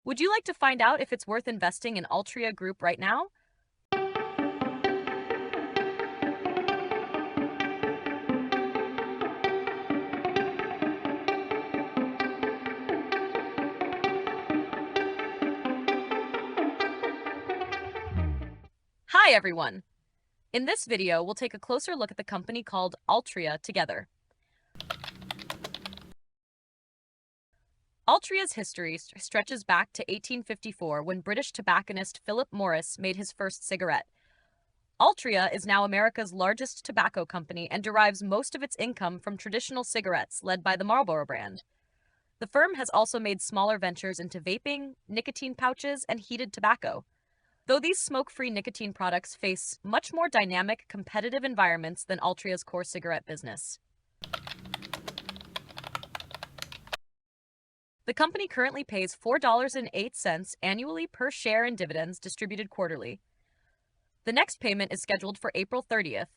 Would you like to find out if it's worth investing in Altria Group right now? Hi, everyone. In this video, we'll take a closer look at the company called Altria together. Altria's history stretches back to 1854 when British tobacconist Philip Morris made his first cigarette. Altria is now America's largest tobacco company and derives most of its income from traditional cigarettes led by the Marlboro brand. The firm has also made smaller ventures into vaping, nicotine pouches, and heated tobacco. Though these smoke-free nicotine products face much more dynamic, competitive environments than Altria's core cigarette business. The company currently pays $4.08 annually per share in dividends distributed quarterly. The next payment is scheduled for April 30th,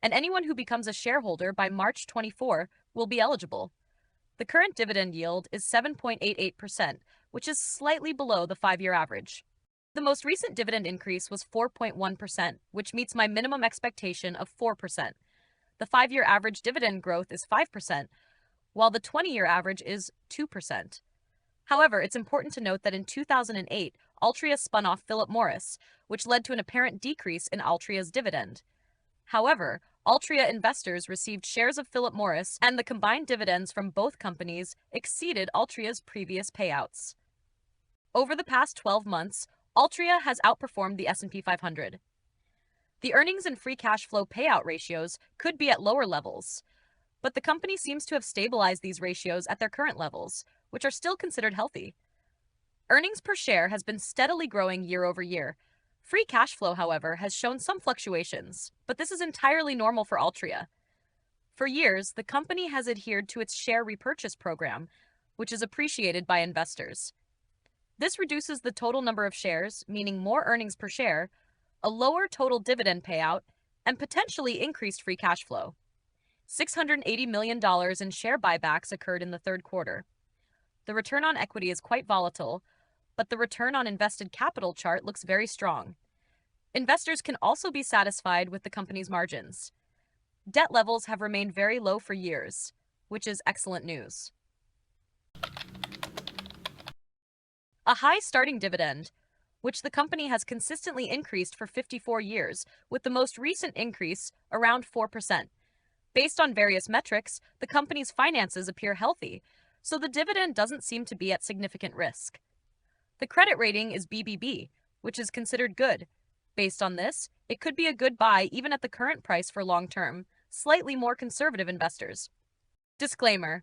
and anyone who becomes a shareholder by March 24 will be eligible. The current dividend yield is 7.88%, which is slightly below the 5-year average. The most recent dividend increase was 4.1%, which meets my minimum expectation of 4%. The 5-year average dividend growth is 5%, while the 20-year average is 2%. However, it's important to note that in 2008, Altria spun off Philip Morris, which led to an apparent decrease in Altria's dividend. However, Altria investors received shares of Philip Morris, and the combined dividends from both companies exceeded Altria's previous payouts. Over the past 12 months, Altria has outperformed the S&P 500. The earnings and free cash flow payout ratios could be at lower levels, but the company seems to have stabilized these ratios at their current levels, which are still considered healthy. Earnings per share has been steadily growing year over year. Free cash flow, however, has shown some fluctuations, but this is entirely normal for Altria. For years, the company has adhered to its share repurchase program, which is appreciated by investors. This reduces the total number of shares, meaning more earnings per share, a lower total dividend payout, and potentially increased free cash flow. $680 million in share buybacks occurred in the third quarter. The return on equity is quite volatile, but the return on invested capital chart looks very strong. Investors can also be satisfied with the company's margins. Debt levels have remained very low for years, which is excellent news. A high starting dividend, which the company has consistently increased for 54 years, with the most recent increase around 4%. Based on various metrics, the company's finances appear healthy, so the dividend doesn't seem to be at significant risk. The credit rating is BBB, which is considered good. Based on this, it could be a good buy even at the current price for long-term, slightly more conservative investors. Disclaimer: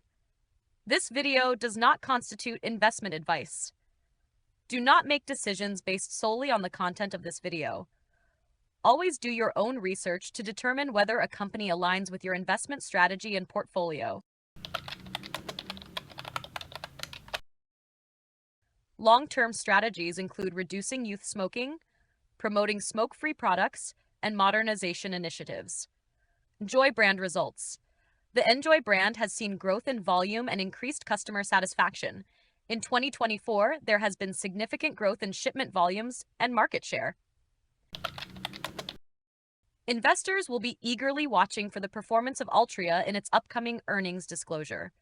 this video does not constitute investment advice. Do not make decisions based solely on the content of this video. Always do your own research to determine whether a company aligns with your investment strategy and portfolio. Long-term strategies include reducing youth smoking, promoting smoke-free products, and modernization initiatives. Enjoy brand results. The Enjoy brand has seen growth in volume and increased customer satisfaction. In 2024, there has been significant growth in shipment volumes and market share. Investors will be eagerly watching for the performance of Altria in its upcoming earnings disclosure.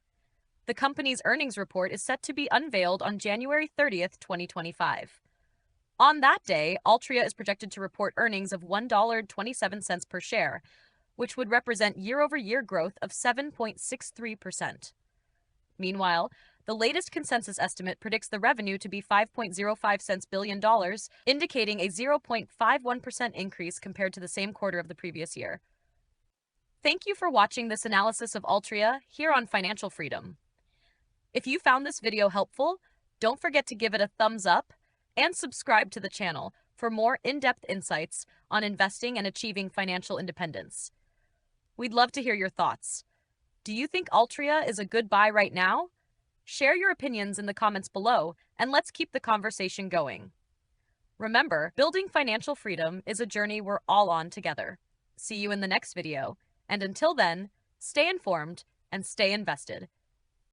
The company's earnings report is set to be unveiled on January 30th, 2025. On that day, Altria is projected to report earnings of $1.27 per share, which would represent year-over-year growth of 7.63%. Meanwhile, the latest consensus estimate predicts the revenue to be $5.05 billion, indicating a 0.51% increase compared to the same quarter of the previous year. Thank you for watching this analysis of Altria here on Financial Freedom. If you found this video helpful, don't forget to give it a thumbs up and subscribe to the channel for more in-depth insights on investing and achieving financial independence. We'd love to hear your thoughts. Do you think Altria is a good buy right now? Share your opinions in the comments below, and let's keep the conversation going. Remember, building financial freedom is a journey we're all on together. See you in the next video, and until then, stay informed and stay invested.